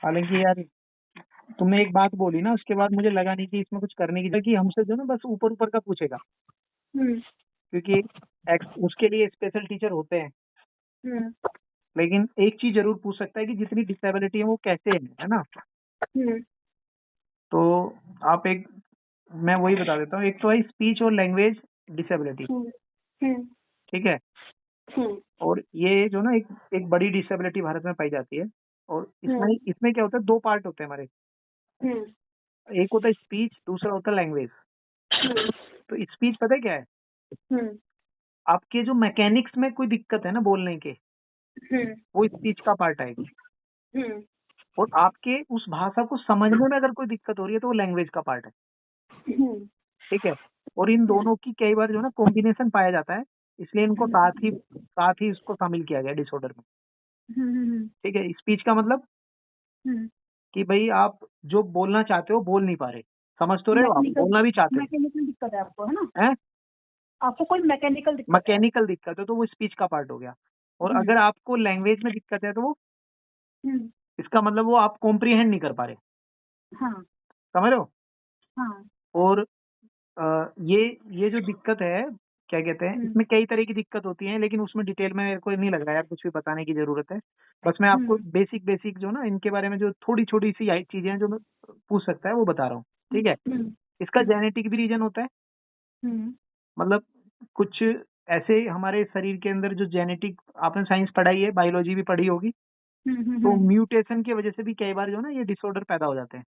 हालांकि यार तुमने एक बात बोली ना, उसके बाद मुझे लगा नहीं कि इसमें कुछ करने की कि हमसे जो ना बस ऊपर ऊपर का पूछेगा, हम्म क्योंकि उसके लिए स्पेशल टीचर होते हैं। हम्म लेकिन एक चीज जरूर पूछ सकता है कि जितनी डिसेबिलिटी है वो कैसे है ना। हम्म तो आप एक, मैं वही बता देता हूँ। एक तो है स्पीच और लैंग्वेज डिसेबिलिटी, हम्म हम्म ठीक है। हम्म और ये जो ना एक एक बड़ी डिसेबिलिटी भारत में पाई जाती है। और इसमें हम्म इसमें क्या होता है, दो पार्ट होते हैं हमारे। हम्म एक होता है स्पीच, दूसरा होता है लैंग्वेज। तो स्पीच पता है क्या है? हम्म आपके जो मैकेनिक्स में कोई दिक्कत है ना बोलने के, हम्म वो स्पीच का पार्ट आएगी। हम्म और आपके उस भाषा को समझने में अगर कोई दिक्कत हो रही है तो वो लैंग्वेज का पार्ट है, हम्म ठीक है। और इन दोनों की कई बार जो ना कॉम्बिनेशन पाया जाता है, इसलिए इनको साथ ही इसको शामिल किया गया डिसऑर्डर में, ठीक है। स्पीच का मतलब कि भाई आप जो बोलना चाहते हो बोल नहीं पा रहे, समझ तो रहे हो, आप मैकेनिकल बोलना भी चाहते हो, मैकेनिकल दिक्कत है आपको, है ना? हैं। आपको कोई मैकेनिकल दिक्कत है? मैकेनिकल दिक्कत है तो वो स्पीच का पार्ट हो गया। और हम्म अगर आपको लैंग्वेज में दिक्कत है तो वो, हम्म इसका मतलब वो आप कॉम्प्रिहेंड नहीं कर पा रहे, हाँ समझ रहे हो। हाँ और ये जो दिक्कत है, क्या कहते हैं, हम्म इसमें कई तरह की दिक्कत होती है, लेकिन उसमें डिटेल में मेरे को नहीं लग रहा है यार कुछ भी बताने की जरूरत है। बस मैं आपको हम्म बेसिक बेसिक जो ना इनके बारे में जो थोड़ी छोटी सी चीजें हैं जो मैं पूछ सकता है वो बता रहा हूँ, ठीक है। हम्म इसका जेनेटिक भी रीजन होता है। हम्म मतलब कुछ ऐसे हमारे शरीर के अंदर जो जेनेटिक, आपने साइंस पढ़ाई है, बायोलॉजी भी पढ़ी होगी, तो हम्म म्यूटेशन की वजह से भी कई बार जो ना ये डिसऑर्डर पैदा हो जाते हैं।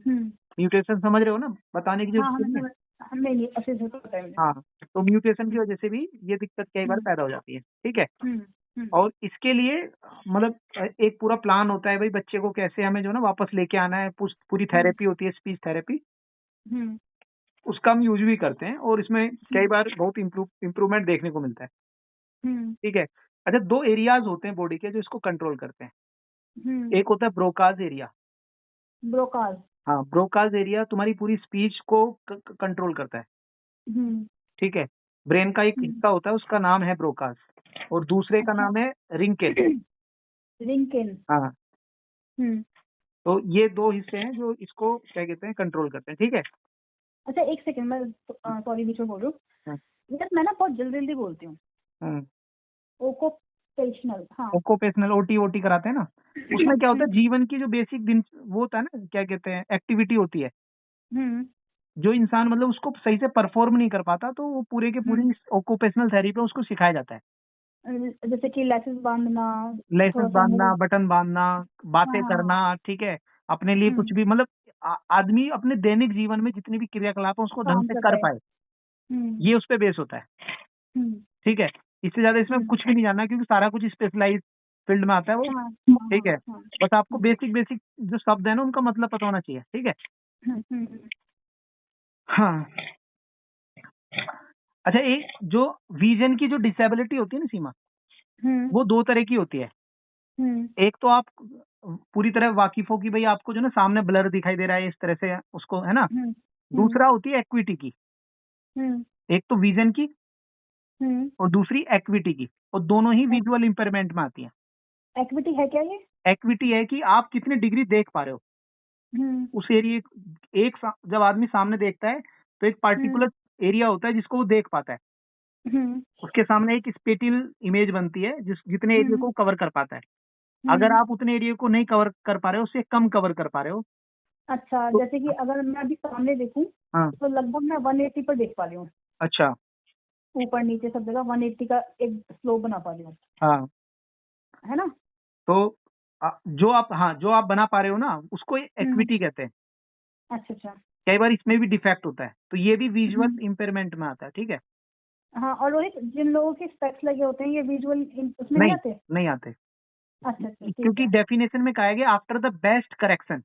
हम्म म्यूटेशन समझ रहे हो ना, बताने की हाँ जरूरत हाँ नहीं है। नहीं नहीं, अच्छे से पता है मुझे। हाँ, तो म्यूटेशन की हम्म वजह से भी ये दिक्कत कई बार हम्म पैदा हो जाती है, ठीक है। हम्म हम्म और इसके लिए मतलब एक पूरा प्लान होता है भाई, बच्चे को कैसे हमें जो ना वापस लेके आना है, पूरी हम्म थेरेपी होती है, स्पीच थेरेपी, हम्म उसका हम यूज भी करते हैं। और इसमें कई बार बहुत इम्प्रूवमेंट देखने को मिलता है, हम्म ठीक है। अच्छा, दो एरियाज होते हैं बॉडी के जो इसको कंट्रोल करते हैं। हम्म एक होता है ब्रोकाज एरिया। ब्रोकाज। हाँ, ब्रोकाज एरिया तुम्हारी पूरी स्पीच को कंट्रोल करता है, हम्म ठीक है। ब्रेन का एक हम्म हिस्सा होता है, उसका नाम है ब्रोकास, और दूसरे का अच्छा। नाम है रिंकेल। रिंकेन। हाँ, हम्म तो ये दो हिस्से हैं जो इसको क्या कहते हैं, कंट्रोल करते हैं, ठीक है। अच्छा, एक सेकंड, मैं सॉरी बीच में बोल रही हम्म, हूँ। यार मैं ना बहुत जल्दी जल्दी बोलती हूँ। हम्म। ओकोपेशनल, हाँ। ओक्यूपेशनल ओटी ओटी कराते हैं ना, उसमें क्या होता है, जीवन की जो बेसिक दिन वो होता है ना, क्या कहते हैं, एक्टिविटी होती है, हम्म जो इंसान मतलब उसको सही से परफॉर्म नहीं कर पाता, तो वो पूरे के पूरी ऑक्यूपेशनल थेरेपी में उसको सिखाया जाता है। जैसे कि लेसेस बांधना, थोड़ा लाइसेंस सा बांधना, मूव। बटन बांधना, हाँ बातें हाँ करना, हाँ। ठीक है। अपने लिए कुछ भी मतलब आदमी अपने दैनिक जीवन में जितनी भी क्रियाकलाप है उसको ढंग काम से करता कर है। पाए, हम्म ये उस पे बेस होता है, हम्म ठीक है। इससे ज्यादा इसमें हम्म कुछ भी नहीं जानना क्योंकि सारा कुछ स्पेशलाइज फील्ड में आता है वो, हाँ हाँ ठीक हाँ है। हाँ। बस आपको बेसिक बेसिक जो शब्द है ना उनका मतलब पता होना चाहिए, ठीक है। हम्म हम्म हाँ। अच्छा, एक जो विजन की जो डिसेबिलिटी होती है ना सीमा, हम्म वो दो तरह की होती है। हम्म एक तो आप पूरी तरह वाकिफ हो कि भाई आपको जो ना सामने ब्लर दिखाई दे रहा है, इस तरह से उसको, है ना। हम्म हम्म दूसरा होती है एक्विटी की। हम्म एक तो विजन की हम्म और दूसरी एक्विटी की, और दोनों ही विजुअल इंपेयरमेंट में आती हैं। एक्टिविटी है क्या ये? एक्विटी है कि आप कितनी डिग्री देख पा रहे हो हम्म उस एरिया, जब आदमी सामने देखता है तो एक हम्म पार्टिकुलर एरिया होता है जिसको वो देख पाता है, हम्म उसके सामने एक स्पेटियल इमेज बनती है जितने एरिया हम्म को कवर कर पाता है। अगर हम्म आप उतने एरिया को नहीं कवर कर पा रहे हो, उससे कम कवर कर पा रहे हो, अच्छा, तो जैसे कि अगर मैं अभी सामने देखूं हाँ। तो लगभग मैं 180 पर देख पा रही हूँ। अच्छा। ऊपर नीचे सब जगह 180 का एक स्लोप बना पा रही हूँ, हाँ, है ना? तो जो आप बना पा रहे हो ना उसको हम्म एक्विटी कहते हैं। अच्छा अच्छा। कई बार इसमें भी डिफेक्ट होता है, तो ये भी विजुअल हम्म इंपेयरमेंट में आता है, ठीक है। हाँ, और रोहित, जिन लोगों के स्पेक्स लगे होते हैं ये विजुअल उसमें नहीं नहीं, आते? नहीं आते, अच्छा अच्छा, ठीक क्योंकि है। डेफिनेशन में कहा गया आफ्टर द बेस्ट करेक्शन,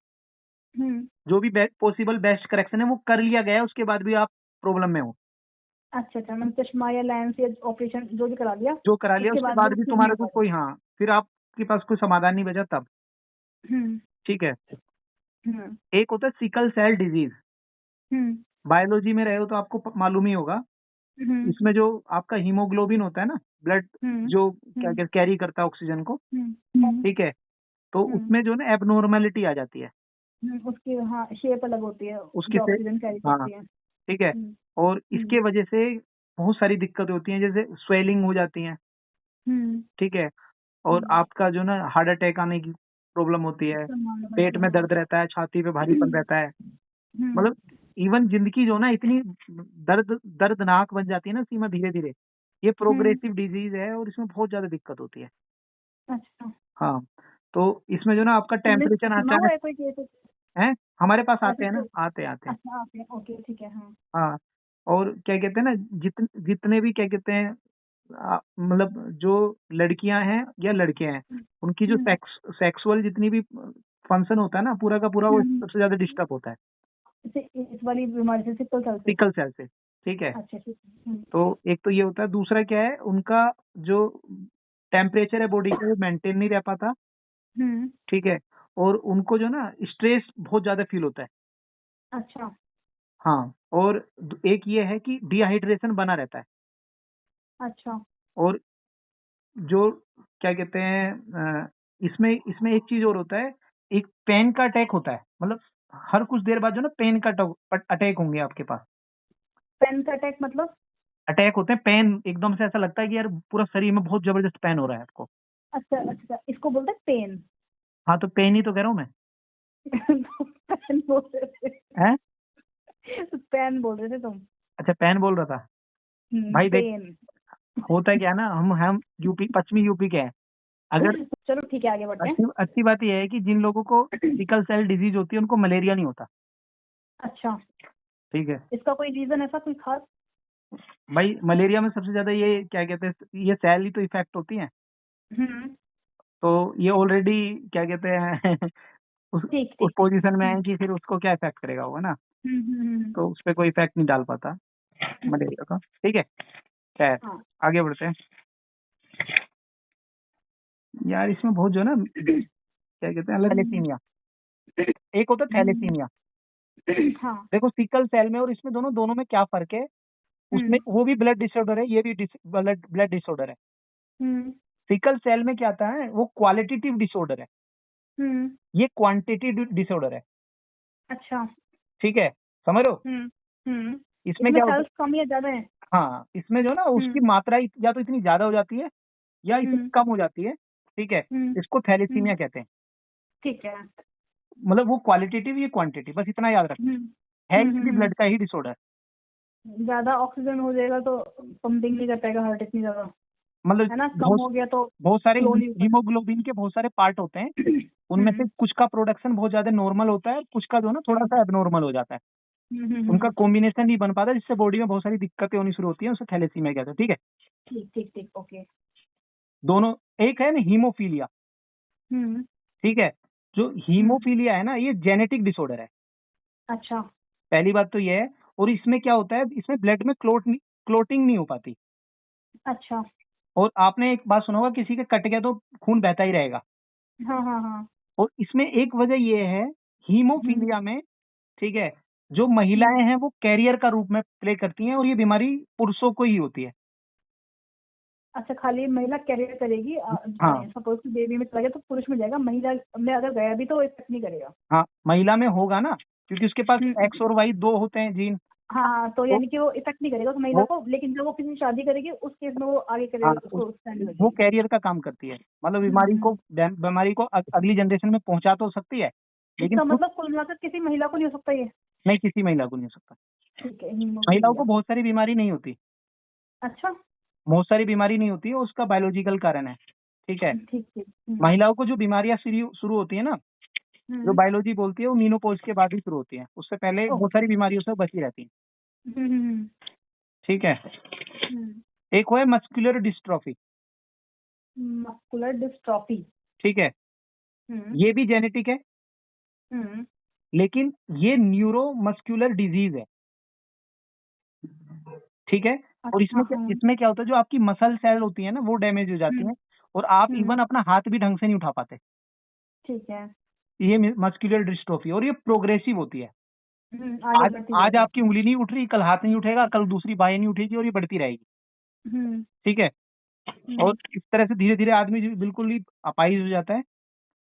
हम्म जो भी पॉसिबल बेस्ट करेक्शन है वो कर लिया गया है, उसके बाद भी आप प्रॉब्लम में हो, अच्छा अच्छा, मैंने चश्मा या लेंस या ऑपरेशन जो भी करा लिया, जो करा लिया उसके उसके बाद भी बाद भी ठीक नहीं तुम्हारा हो को पा रही। कोई, हाँ, फिर आपके पास कोई समाधान नहीं बचा तब, हम्म ठीक है। हम्म एक होता है सिकल सेल डिजीज। हम्म बायोलॉजी में रहे हो तो आपको मालूम ही होगा। हम्म इसमें जो आपका हीमोग्लोबिन होता है ना, ब्लड हम्म जो क्या हम्म क्या कैरी करता है ऑक्सीजन को, हम्म ठीक है। तो उसमें जो ना एबनॉर्मेलिटी आ जाती है, उसकी हाँ शेप अलग होती है उसकी जो से ऑक्सीजन कैरी हाँ करती है। ठीक है। हम्म, और इसके वजह से बहुत सारी दिक्कतें होती हैं, जैसे स्वेलिंग हो जाती है, हम्म, ठीक है। और आपका जो ना हार्ट अटैक आने की प्रॉब्लम होती है, संभावना पेट बढ़ती में है, दर्द रहता है, छाती पे भारीपन रहता है, हम्म, मतलब इवन जिंदगी जो ना इतनी दर्दनाक बन जाती है ना सीमा, धीरे धीरे। ये प्रोग्रेसिव डिजीज है और इसमें बहुत ज्यादा दिक्कत होती है। अच्छा। हाँ, तो इसमें जो ना आपका तुमने टेम्परेचर सुना हुआ अचानक है कोई केस? है, हमारे पास आते ऐसे हैं ना, कोई? आते आते हैं। अच्छा आप ओके ठीक है हाँ। हाँ, और क्या कहते हैं ना, जितने भी क्या कहते हैं, मतलब जो लड़कियां हैं या लड़के हैं, उनकी जो हम्म, सेक्सुअल जितनी भी फंक्शन होता है ना, पूरा का पूरा वो हम्म, सबसे ज्यादा डिस्टर्ब होता है इस वाली बीमारी से सिकल सेल से? सिकल सेल से, ठीक है। अच्छा ठीक है। तो एक तो ये होता है, दूसरा क्या है, उनका जो टेम्परेचर है बॉडी का वो मेंटेन नहीं रह पाता, हम्म, ठीक है। और उनको जो ना स्ट्रेस बहुत ज्यादा फील होता है। अच्छा हाँ, और एक ये है कि डिहाइड्रेशन बना रहता है। अच्छा। और जो क्या कहते हैं, इसमें इसमें एक चीज और होता है, एक पेन का अटैक होता है, मतलब हर कुछ देर बाद जो ना पेन का अटैक होंगे आपके पास। पेन का अटैक मतलब? अटैक होते हैं, पेन एकदम से ऐसा लगता है कि यार पूरा शरीर में बहुत जबरदस्त पेन हो रहा है आपको। अच्छा अच्छा, इसको बोलते हैं पेन? हाँ, तो पेन ही तो कह रहा हूँ मैं। पेन बोल रहे है, थे, पेन बोल रहे थे तुम। अच्छा पेन बोल रहा था। भाई देख, पेन। होता क्या है ना, हम यूपी, पश्चिमी यूपी के हैं। अगर चलो ठीक है आगे बढ़ते हैं। अच्छी अच्छी बात यह है कि जिन लोगों को सिकल सेल डिजीज होती है उनको मलेरिया नहीं होता, अच्छा, ठीक है। इसका कोई रीजन ऐसा कोई खास? भाई मलेरिया में सबसे ज्यादा ये क्या कहते हैं, ये सेल ही तो इफेक्ट होती है, हम्म, तो ये ऑलरेडी क्या कहते हैं ठीक उस ठीक। पोजीशन में है कि फिर उसको क्या इफेक्ट करेगा वो, है ना। तो उस पर कोई इफेक्ट नहीं डाल पाता मलेरिया का, ठीक है। खैर, हाँ। आगे बढ़ते हैं। यार इसमें बहुत जो है ना, क्या कहते हैं, थैलेसीमिया, एक होता है थैलेसीमिया। हाँ। देखो सिकल सेल में और इसमें दोनों दोनों में क्या फर्क है, उसमें वो भी ब्लड डिसऑर्डर है, ये भी ब्लड डिसऑर्डर है। हम्म, सिकल सेल में क्या आता है, वो क्वालिटेटिव डिसऑर्डर है, हम्म, ये क्वांटिटेटिव डिसऑर्डर है, अच्छा। ठीक है, समझ लो। हम्म, हम्म, इसमें इसमें क्या होता सेल्स कम या ज्यादा है? है, हाँ, इसमें जो ना उसकी हम्म, मात्रा या तो इतनी ज्यादा हो जाती है या इतनी हम्म, कम हो जाती है, ठीक है। हम्म, इसको थैलेसीमिया कहते हैं। ठीक है। मतलब वो क्वालिटेटिव, ये क्वांटिटी, बस इतना याद रखना हम्म, है। हम्म, ये भी ब्लड का ही डिसऑर्डर, ज्यादा ऑक्सीजन हो जाएगा तो पंपिंग नहीं कर पाएगा हार्ट इतनी ज्यादा, मतलब है ना? कम बहुत हो गया तो बहुत सारे स्लोली ऊपर। हीमोग्लोबिन के बहुत सारे पार्ट होते हैं, उनमें से हम्म, कुछ का प्रोडक्शन बहुत ज्यादा नॉर्मल होता है, कुछ का जो है ना थोड़ा हम्म, सा एबनॉर्मल हो जाता है, उनका हम्म, कॉम्बिनेशन नहीं बन पाता, जिससे बॉडी में बहुत सारी दिक्कतें होनी शुरू होती है, उसे थैलेसीमिया कहते हैं, ठीक है। ठीक ठीक ठीक ओके। दोनों, एक है ना हीमोफीलिया, हम्म, ठीक है। जो हीमोफीलिया है ना, ये जेनेटिक डिसऑर्डर है, अच्छा पहली बात तो ये है। और इसमें क्या होता है, इसमें ब्लड में क्लोटिंग नहीं हो पाती। अच्छा। और आपने एक बात सुना होगा, किसी का कट गया तो खून बहता ही रहेगा। हाँ हाँ हाँ। और इसमें एक वजह ये है, हम्म, हीमोफीलिया में, ठीक है, जो महिलाएं हैं वो कैरियर का रूप में प्ले करती हैं, और ये बीमारी पुरुषों को ही होती है। अच्छा खाली महिला कैरियर करेगी, हाँ सपोज कि बेबी में चला गया तो पुरुष में जाएगा, महिला में अगर गया भी तो इफेक्ट नहीं करेगा? हाँ, महिला में होगा ना, क्योंकि उसके पास हम्म, एक्स और वाई दो होते हैं जीन। हाँ हाँ, तो तो यानी कि वो इफेक्ट नहीं करेगा उस महिला वो, को, लेकिन जब वो किसी से शादी करेगी उस केस में वो आगे हाँ, करेगा, उसको सहने वो लगेगी। कैरियर का काम करती है, मतलब हम्म, बीमारी को अगली जनरेशन में पहुंचा तो सकती है, लेकिन इसका खुद मतलब कुल मिलाकर किसी महिला को नहीं हो सकता ये? नहीं, किसी महिला को नहीं हो सकता। ठीक है, महिलाओं को हीमोफीलिया। बहुत सारी बीमारी नहीं होती, अच्छा बहुत सारी बीमारी नहीं होती है, उसका बायोलॉजिकल कारण है, ठीक है। ठीक ठीक। महिलाओं को जो बीमारियां शुरू शुरू होती है ना, जो हम्म, बायोलॉजी बोलती है, वो मीनोपॉज के बाद ही शुरू होती है, उससे पहले बहुत ओके। सारी बीमारियों से बची रहती है, हम्म, ठीक है। हम्म, एक है मस्कुलर डिस्ट्रॉफी, मस्कुलर डिस्ट्रॉफी। ठीक है, हम्म, ये भी जेनेटिक है, हम्म, लेकिन ये न्यूरो मस्कुलर डिजीज है, ठीक है। और अच्छा हाँ। इसमें क्या होता है, जो आपकी मसल सेल होती है ना, वो डैमेज हो जाती हम्म, हैं, और आप हम्म, इवन अपना हाथ भी ढंग से नहीं उठा पाते। ठीक है। ये मस्कुलर डिस्ट्रोफी, और ये प्रोग्रेसिव होती है। आगे आज बढ़ती आज जाएगी। आपकी उंगली नहीं उठ रही, कल हाथ नहीं उठेगा, कल दूसरी बाहें नहीं उठेगी, और ये बढ़ती रहेगी, हम्म, ठीक है। हम्म, और इस तरह से धीरे धीरे आदमी जो बिल्कुल ही अपाहिज हो जाता है,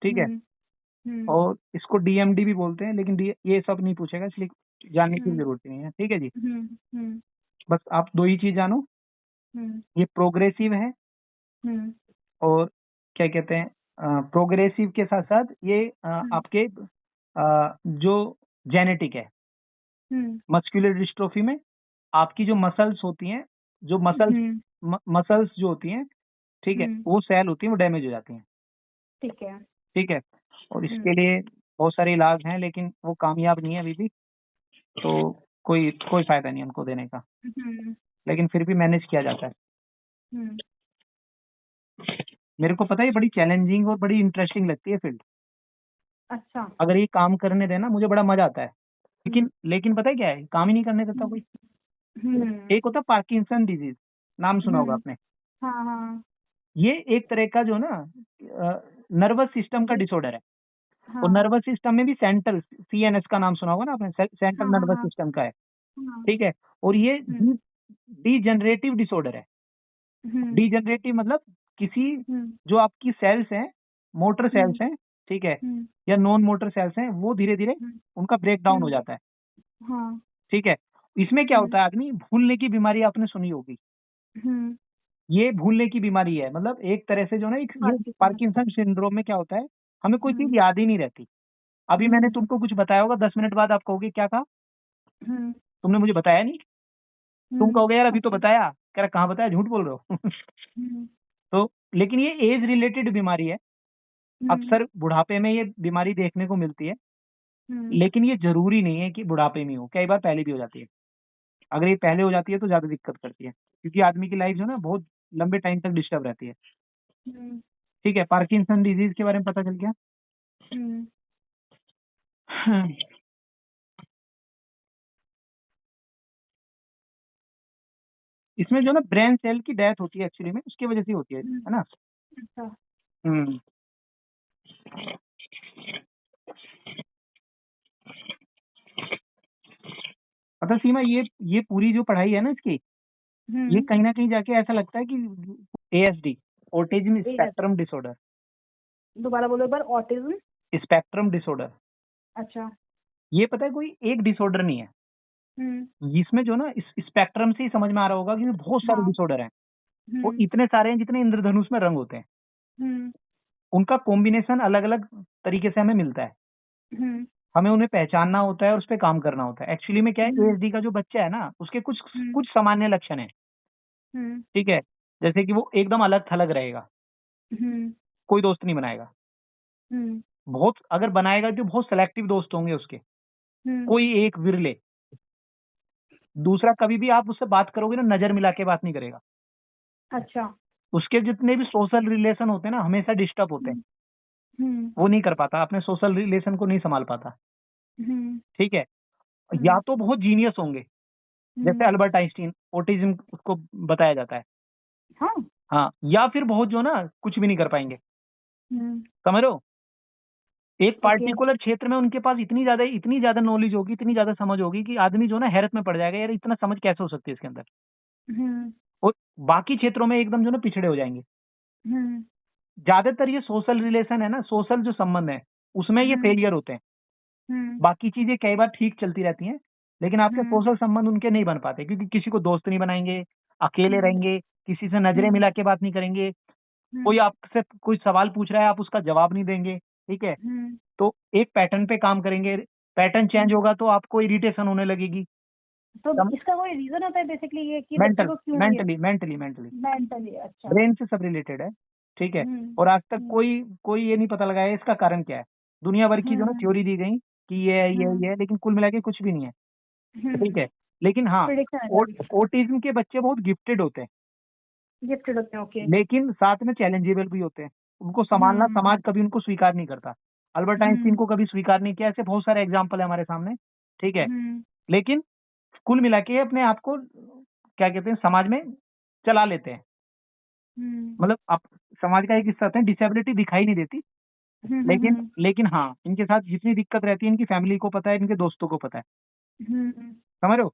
ठीक है। हम्म, और इसको डीएमडी भी बोलते हैं, लेकिन ये सब नहीं पूछेगा, इसलिए जानने की जरूरत नहीं है। ठीक है जी, हम्म, बस आप 2 ही चीज जानो, हम्म, ये प्रोग्रेसिव है, हम्म, और क्या कहते हैं, प्रोग्रेसिव के साथ साथ ये आपके जो जेनेटिक है। हम्म, मस्कुलर डिस्ट्रोफी में आपकी जो मसल्स होती हैं, जो हम्म, मसल्स जो होती हैं, ठीक है, हम्म, वो सेल होती हैं, वो डैमेज हो जाती हैं। ठीक है। ठीक है, और इसके लिए बहुत सारे इलाज हैं, लेकिन वो कामयाब नहीं है अभी भी, तो कोई कोई फायदा नहीं है उनको देने का, हम्म, लेकिन फिर भी मैनेज किया जाता है। हम्म, मेरे को पता है, ये बड़ी चैलेंजिंग और बड़ी इंटरेस्टिंग लगती है फील्ड। अच्छा। अगर ये काम करने देना, मुझे बड़ा मजा आता है, लेकिन पता है क्या है, काम ही नहीं करने देता कोई। हम्म, एक होता है पार्किंसन डिजीज, नाम सुना होगा हम्म, आपने। हाँ हाँ ये एक तरह का जो ना नर्वस सिस्टम का जी, डिसऑर्डर है। और हाँ नर्वस सिस्टम में भी सेंट्रल, सीएनएस का नाम सुना होगा ना आपने, सेंट्रल हाँ हाँ नर्वस हाँ सिस्टम का है। हाँ, ठीक है, और ये हम्म, डीजनरेटिव डिसऑर्डर है। हम्म, डीजनरेटिव मतलब किसी, हम्म, जो आपकी सेल्स हैं, मोटर हम्म, सेल्स हैं, ठीक है, हम्म, या नॉन मोटर सेल्स हैं, वो धीरे धीरे हम्म, उनका ब्रेक डाउन हो हम्म, जाता है। हाँ, ठीक है, इसमें क्या हम्म, होता है, आदमी भूलने की बीमारी आपने सुनी होगी। हम्म, ये भूलने की बीमारी है, मतलब एक तरह से जो ना, एक ये पार्किंसन। पार्किंसन सिंड्रोम में क्या होता है, हमें कोई चीज हम्म, याद ही नहीं रहती। अभी मैंने हम्म, तुमको कुछ बताया होगा, 10 मिनट बाद आप कहोगे क्या कहा, हम्म, तुमने मुझे बताया नहीं। तुम कहोगे यार अभी तो अच्छा, बताया, कह रहा कहाँ बताया, झूठ बोल रहे हो। हम्म, तो लेकिन ये एज रिलेटेड बीमारी है, हम्म, अक्सर बुढ़ापे में ये बीमारी देखने को मिलती है, हम्म, लेकिन ये जरूरी नहीं है कि बुढ़ापे में हो, कई बार पहले भी हो जाती है। अगर ये पहले हो जाती है तो ज्यादा दिक्कत करती है, क्योंकि आदमी की लाइफ जो है ना, बहुत लंबे टाइम तक डिस्टर्ब रहती है। हम्म, ठीक है, पार्किंसन डिजीज के बारे में पता चल गया। हम्म, इसमें जो ना ब्रेन सेल की डेथ होती है, एक्चुअली में उसकी वजह से होती है ना। अच्छा, हम्म। पता सीमा, ये पूरी जो पढ़ाई है ना इसकी, ये हम्म, कहीं ना कहीं जाके ऐसा लगता है कि ASD, autism AS, spectrum disorder, दोबारा बोलो एक बार, ऑटिज्म। स्पेक्ट्रम डिसऑर्डर, अच्छा, ये पता है कोई एक डिसऑर्डर नहीं है। हम्म, इसमें जो ना, इस स्पेक्ट्रम से ही समझ में आ रहा होगा कि बहुत सारे हाँ, डिसऑर्डर हैं। वो हम्म, इतने सारे हैं जितने इंद्रधनुष में रंग होते हैं, हम्म, उनका कॉम्बिनेशन अलग अलग तरीके से हमें मिलता है। हम्म, हमें उन्हें पहचानना होता है और उस पर काम करना होता है। एक्चुअली में क्या है, हम्म, एएसडी का जो बच्चा है ना, उसके कुछ हम्म, कुछ सामान्य लक्षण है। हम्म, ठीक है, जैसे कि वो एकदम अलग थलग रहेगा, हम्म, कोई दोस्त नहीं बनाएगा, हम्म, बहुत अगर बनाएगा तो बहुत सेलेक्टिव दोस्त होंगे उसके, हम्म, कोई एक विरले। दूसरा, कभी भी आप उससे बात करोगे ना, नजर मिला के बात नहीं करेगा। अच्छा, उसके जितने भी सोशल रिलेशन होते हैं ना, हमेशा डिस्टर्ब होते हैं। हम्म, हम्म, वो नहीं कर पाता, अपने सोशल रिलेशन को नहीं संभाल पाता। हम्म, ठीक है, या हम्म, तो बहुत जीनियस होंगे, जैसे हम्म, अल्बर्ट आइंस्टीन, ऑटिज्म उसको बताया जाता है। हाँ, हाँ, या फिर बहुत जो ना, कुछ भी नहीं कर पाएंगे। हम्म, समझ रहे हो, एक ओके, पार्टिकुलर क्षेत्र में उनके पास इतनी ज्यादा नॉलेज होगी, इतनी ज्यादा समझ होगी कि आदमी जो ना हैरत में पड़ जाएगा, यार इतना समझ कैसे हो सकती है इसके अंदर। हम्म, और बाकी क्षेत्रों में एकदम जो ना पिछड़े हो जाएंगे। हम्म, ज्यादातर ये सोशल रिलेशन है ना, सोशल जो संबंध है, उसमें ये हम्म, फेलियर होते हैं। हम्म, बाकी चीजें कई बार ठीक चलती रहती हैं, लेकिन आपके हम्म, सोशल संबंध उनके नहीं बन पाते, क्योंकि किसी को दोस्त नहीं बनाएंगे, अकेले हम्म, रहेंगे, किसी से नजरें हम्म, मिला के बात नहीं करेंगे, कोई हम्म, आपसे कोई सवाल पूछ रहा है, आप उसका जवाब नहीं देंगे। ठीक है, हम्म, तो एक पैटर्न पे काम करेंगे, पैटर्न चेंज होगा तो आपको इरिटेशन होने लगेगी। तो इसका कोई रीजन होता है बेसिकली ये कि बच्चे मेंटल को क्यों ये मेंटली मेंटली? अच्छा, ब्रेन से सब रिलेटेड है। ठीक है, हम्म, और आज तक हम्म, कोई कोई ये नहीं पता लगाया इसका कारण क्या है। दुनिया भर की जो ना हम्म, थ्योरी दी गई कि ये है, लेकिन कुल मिला के कुछ भी नहीं है। ठीक है, लेकिन हाँ, प्रिडिक्शन है सारी, ऑटिज्म के बच्चे बहुत गिफ्टेड होते हैं, गिफ्टेड होते हैं, ओके, लेकिन साथ में चैलेंजेबल भी होते हैं। उनको संभालना, हम्म, समाज कभी उनको स्वीकार नहीं करता। अल्बर्ट आइंस्टीन हम्म, को कभी स्वीकार नहीं किया, ऐसे बहुत सारे एग्जाम्पल है हमारे सामने। ठीक है, हम्म, लेकिन कुल मिला के अपने आप को क्या कहते हैं, समाज में चला लेते हैं। हम्म, मतलब आप, समाज का एक हिस्सा होते हैं, डिसेबिलिटी दिखाई नहीं देती, लेकिन हम्म, लेकिन हाँ, इनके साथ जितनी दिक्कत रहती है, इनकी फैमिली को पता है, इनके दोस्तों को पता है। हम्म, समझ रहे हो,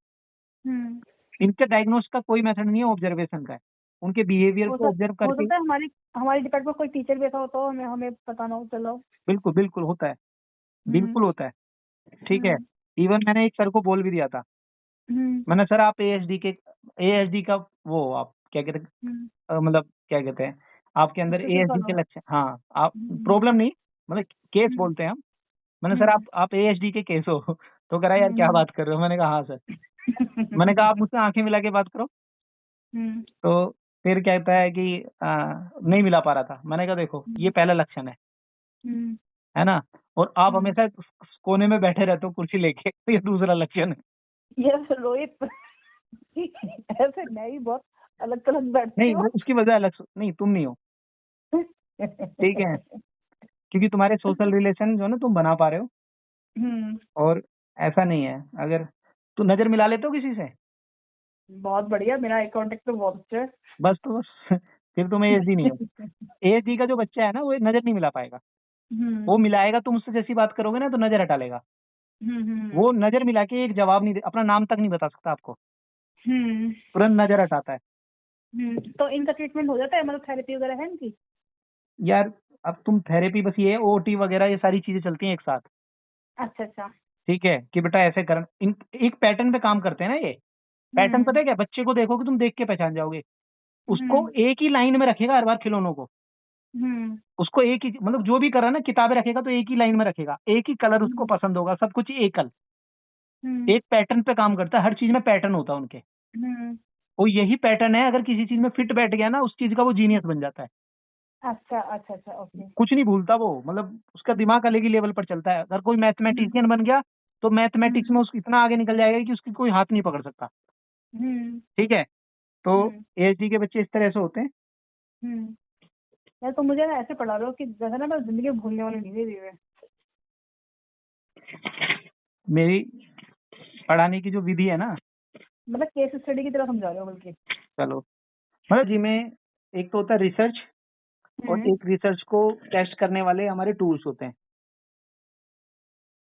हम्म, इनके डायग्नोस का कोई मेथड नहीं है, ऑब्जर्वेशन का है। उनके बिहेवियर को ऑब्जर्व हो करके। सकता है हमारी डिपार्टमेंट में कोई टीचर भी ऐसा होता हो, हमें पता ना हो। चलो, बिल्कुल बिल्कुल होता है, बिल्कुल होता है। ठीक है, इवन मैंने एक सर को बोल भी दिया था, मैंने सर आप एएसडी का वो आप क्या कहते हैं, मतलब क्या कहते हैं आपके अंदर एएसडी के लक्षण, हाँ आप प्रॉब्लम नहीं मतलब केस बोलते हैं हम। मैंने सर आप एएसडी के केस हो तो कह रहा यार क्या बात कर रहे हो, मैंने कहा हाँ सर। मैंने कहा आप मुझसे आंखें मिला के बात करो। तो फिर कहता है कि नहीं मिला पा रहा था। मैंने कहा देखो ये पहला लक्षण है ना, और आप हमेशा कोने में बैठे रहते हो कुर्सी लेके, तो ये दूसरा लक्षण है। ये रोहित ऐसे नहीं, बहुत अलग अलग बैठते नहीं हो। वो उसकी वजह अलग, नहीं तुम नहीं हो, ठीक है, क्योंकि तुम्हारे सोशल रिलेशन जो है ना तुम बना पा रहे हो, और ऐसा नहीं है। अगर तू नजर मिला लेते हो किसी से, बहुत बढ़िया, मेरा आई कांटेक्ट तो बहुत अच्छा है। बस तो बस फिर तुम एएसडी नहीं हो। एएसडी का जो बच्चा है ना वो नजर नहीं मिला पाएगा, वो मिलाएगा, तुम उससे जैसी बात करोगे ना तो नजर हटा लेगा। वो नजर मिला के एक जवाब नहीं दे, अपना नाम तक नहीं बता सकता आपको, तुरंत नजर हटाता है। तो इनका ट्रीटमेंट हो जाता है, मतलब थेरेपी वगैरह है इनकी? यार अब तुम थेरेपी बस ये ओटी वगैरह ये सारी चीजें चलती हैं एक साथ। अच्छा अच्छा। ठीक है कि बेटा ऐसे कर, एक पैटर्न पे काम करते हैं ना ये। पैटर्न पता है क्या, बच्चे को देखोगे तुम देख के पहचान जाओगे, उसको एक ही लाइन में रखेगा हर बार खिलौनों को, उसको एक ही मतलब जो भी कर रहा है ना, किताबें रखेगा तो एक ही लाइन में रखेगा, एक ही कलर उसको पसंद होगा, सब कुछ एकल, एक पैटर्न पे काम करता है, हर चीज में पैटर्न होता है उनके। वो यही पैटर्न है, अगर किसी चीज में फिट बैठ गया ना उस चीज का वो जीनियस बन जाता है। अच्छा अच्छा अच्छा, ओके। कुछ नहीं भूलता वो, मतलब उसका दिमाग अलग ही लेवल पर चलता है। अगर कोई मैथमेटिशियन बन गया तो मैथमेटिक्स में उसको इतना आगे निकल जाएगा कि उसकी कोई हाथ नहीं पकड़ सकता। ठीक है, तो एएसडी के बच्चे इस तरह से होते हैं। यार तो मुझे ना ऐसे पढ़ा रहे हो कि जैसे ना मैं जिंदगी में भूलने वाली नहीं है। मेरी पढ़ाने की जो विधि है ना, मतलब केस स्टडी की तरह समझा रहे हो बल्कि। चलो मतलब जी में एक तो होता है रिसर्च, और एक रिसर्च को टेस्ट करने वाले हमारे टूल्स होते हैं।